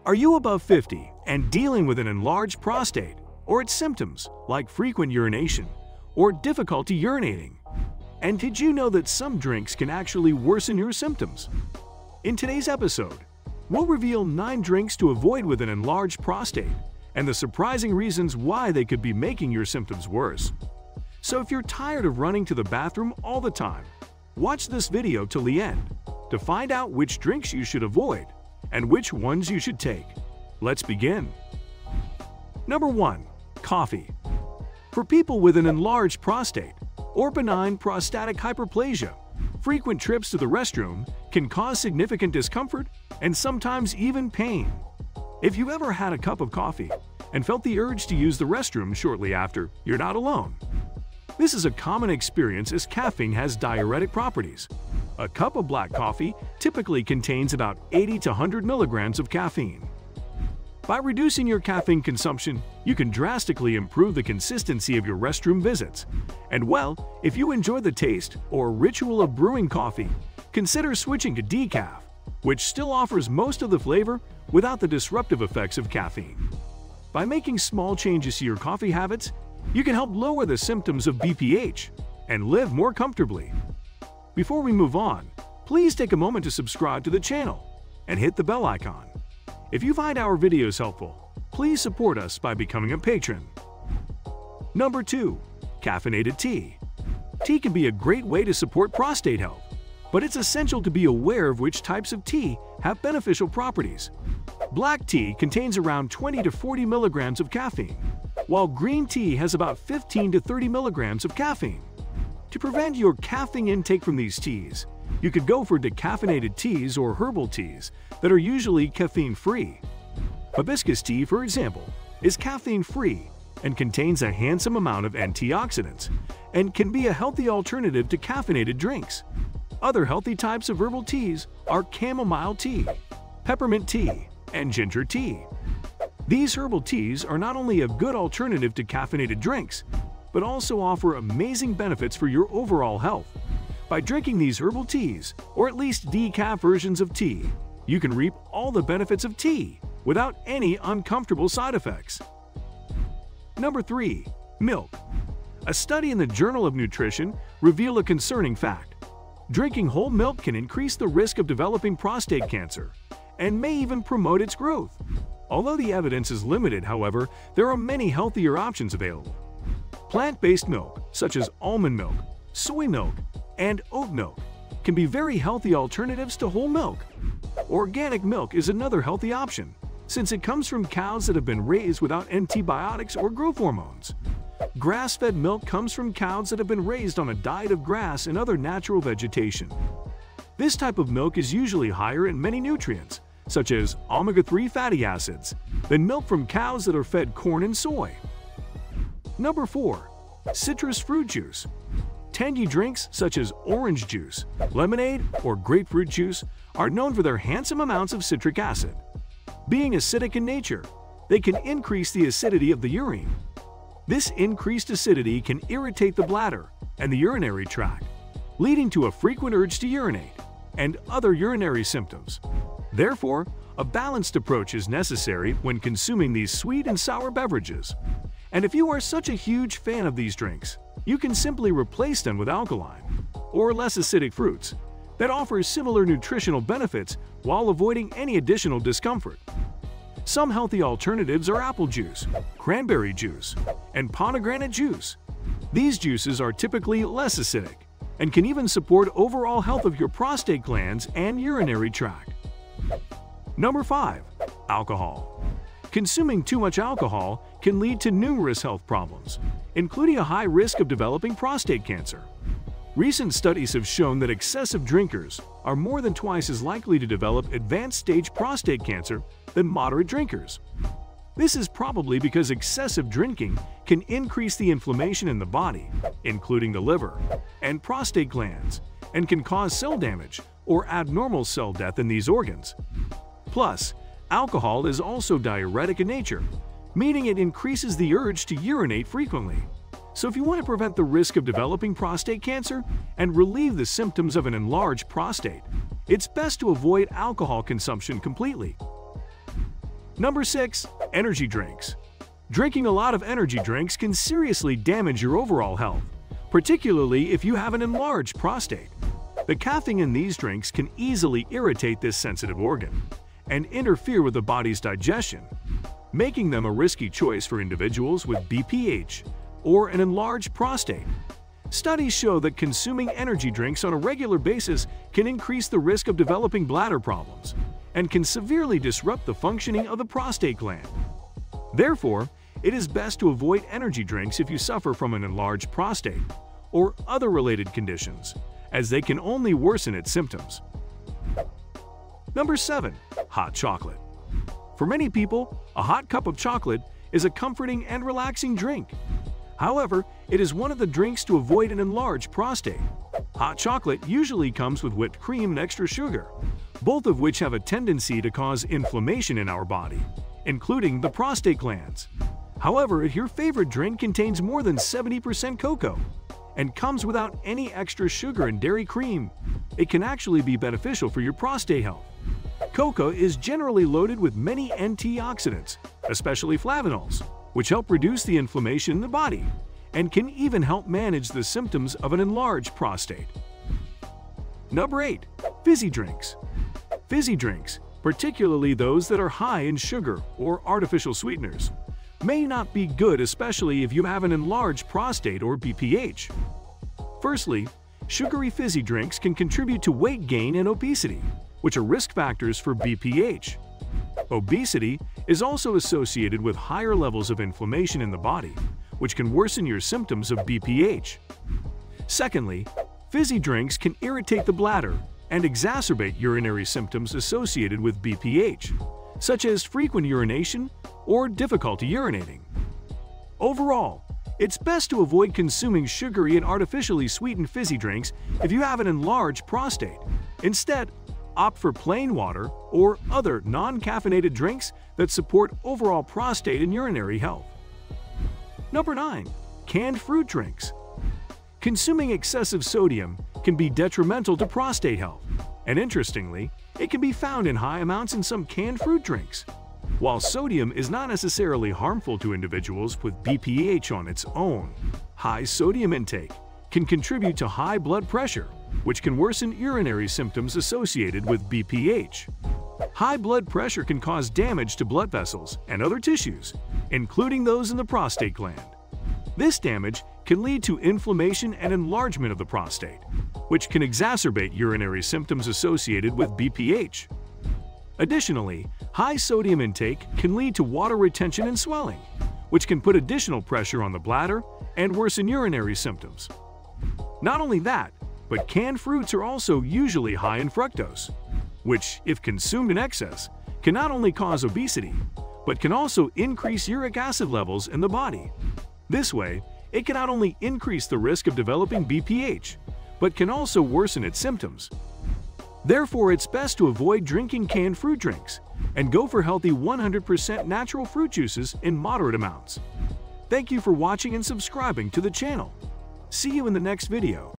Are you above 50 and dealing with an enlarged prostate or its symptoms like frequent urination or difficulty urinating? And did you know that some drinks can actually worsen your symptoms? In today's episode, we'll reveal 9 drinks to avoid with an enlarged prostate and the surprising reasons why they could be making your symptoms worse. So if you're tired of running to the bathroom all the time, watch this video till the end to find out which drinks you should avoid and which ones you should take. Let's begin. Number 1. Coffee. For people with an enlarged prostate or benign prostatic hyperplasia, frequent trips to the restroom can cause significant discomfort and sometimes even pain. If you ever had a cup of coffee and felt the urge to use the restroom shortly after, you're not alone. This is a common experience as caffeine has diuretic properties. A cup of black coffee typically contains about 80 to 100 milligrams of caffeine. By reducing your caffeine consumption, you can drastically improve the consistency of your restroom visits. And well, if you enjoy the taste or ritual of brewing coffee, consider switching to decaf, which still offers most of the flavor without the disruptive effects of caffeine. By making small changes to your coffee habits, you can help lower the symptoms of BPH and live more comfortably. Before we move on, please take a moment to subscribe to the channel and hit the bell icon. If you find our videos helpful, please support us by becoming a patron. Number 2. Caffeinated tea. Tea can be a great way to support prostate health, but it's essential to be aware of which types of tea have beneficial properties. Black tea contains around 20 to 40 milligrams of caffeine, while green tea has about 15 to 30 milligrams of caffeine. To prevent your caffeine intake from these teas, you could go for decaffeinated teas or herbal teas that are usually caffeine-free. Hibiscus tea, for example, is caffeine-free and contains a handsome amount of antioxidants and can be a healthy alternative to caffeinated drinks. Other healthy types of herbal teas are chamomile tea, peppermint tea, and ginger tea. These herbal teas are not only a good alternative to caffeinated drinks, but also offer amazing benefits for your overall health. By drinking these herbal teas, or at least decaf versions of tea, you can reap all the benefits of tea without any uncomfortable side effects. Number 3. Milk. A study in the Journal of Nutrition revealed a concerning fact. Drinking whole milk can increase the risk of developing prostate cancer and may even promote its growth. Although the evidence is limited, however, there are many healthier options available. Plant-based milk, such as almond milk, soy milk, and oat milk, can be very healthy alternatives to whole milk. Organic milk is another healthy option, since it comes from cows that have been raised without antibiotics or growth hormones. Grass-fed milk comes from cows that have been raised on a diet of grass and other natural vegetation. This type of milk is usually higher in many nutrients, such as omega-3 fatty acids, than milk from cows that are fed corn and soy. Number 4. Citrus fruit juice. Tangy drinks such as orange juice, lemonade, or grapefruit juice are known for their handsome amounts of citric acid. Being acidic in nature, they can increase the acidity of the urine. This increased acidity can irritate the bladder and the urinary tract, leading to a frequent urge to urinate and other urinary symptoms. Therefore, a balanced approach is necessary when consuming these sweet and sour beverages. And if you are such a huge fan of these drinks, you can simply replace them with alkaline or less acidic fruits that offer similar nutritional benefits while avoiding any additional discomfort. Some healthy alternatives are apple juice, cranberry juice, and pomegranate juice. These juices are typically less acidic and can even support overall health of your prostate glands and urinary tract. Number 5. Alcohol. Consuming too much alcohol can lead to numerous health problems, including a high risk of developing prostate cancer. Recent studies have shown that excessive drinkers are more than twice as likely to develop advanced-stage prostate cancer than moderate drinkers. This is probably because excessive drinking can increase the inflammation in the body, including the liver and prostate glands, and can cause cell damage or abnormal cell death in these organs. Plus, alcohol is also diuretic in nature, meaning it increases the urge to urinate frequently. So if you want to prevent the risk of developing prostate cancer and relieve the symptoms of an enlarged prostate, it's best to avoid alcohol consumption completely. Number 6. Energy drinks. Drinking a lot of energy drinks can seriously damage your overall health, particularly if you have an enlarged prostate. The caffeine in these drinks can easily irritate this sensitive organ and interfere with the body's digestion, making them a risky choice for individuals with BPH or an enlarged prostate. Studies show that consuming energy drinks on a regular basis can increase the risk of developing bladder problems and can severely disrupt the functioning of the prostate gland. Therefore, it is best to avoid energy drinks if you suffer from an enlarged prostate or other related conditions, as they can only worsen its symptoms. Number 7. Hot chocolate. For many people, a hot cup of chocolate is a comforting and relaxing drink. However, it is one of the drinks to avoid an enlarged prostate. Hot chocolate usually comes with whipped cream and extra sugar, both of which have a tendency to cause inflammation in our body, including the prostate glands. However, if your favorite drink contains more than 70% cocoa and comes without any extra sugar and dairy cream, it can actually be beneficial for your prostate health. Cocoa is generally loaded with many antioxidants, especially flavonols, which help reduce the inflammation in the body and can even help manage the symptoms of an enlarged prostate. Number 8. Fizzy drinks. Fizzy drinks, particularly those that are high in sugar or artificial sweeteners, may not be good, especially if you have an enlarged prostate or BPH. Firstly, sugary fizzy drinks can contribute to weight gain and obesity, which are risk factors for BPH. Obesity is also associated with higher levels of inflammation in the body, which can worsen your symptoms of BPH. Secondly, fizzy drinks can irritate the bladder and exacerbate urinary symptoms associated with BPH, such as frequent urination or difficulty urinating. Overall, it's best to avoid consuming sugary and artificially sweetened fizzy drinks if you have an enlarged prostate. Instead, opt for plain water or other non-caffeinated drinks that support overall prostate and urinary health. Number 9. Canned fruit drinks. Consuming excessive sodium can be detrimental to prostate health, and interestingly, it can be found in high amounts in some canned fruit drinks. While sodium is not necessarily harmful to individuals with BPH on its own, high sodium intake can contribute to high blood pressure, which can worsen urinary symptoms associated with BPH. High blood pressure can cause damage to blood vessels and other tissues, including those in the prostate gland. This damage can lead to inflammation and enlargement of the prostate, which can exacerbate urinary symptoms associated with BPH. Additionally, high sodium intake can lead to water retention and swelling, which can put additional pressure on the bladder and worsen urinary symptoms. Not only that, but canned fruits are also usually high in fructose, which, if consumed in excess, can not only cause obesity, but can also increase uric acid levels in the body. This way, it can not only increase the risk of developing BPH, but can also worsen its symptoms. Therefore, it's best to avoid drinking canned fruit drinks and go for healthy 100% natural fruit juices in moderate amounts. Thank you for watching and subscribing to the channel. See you in the next video.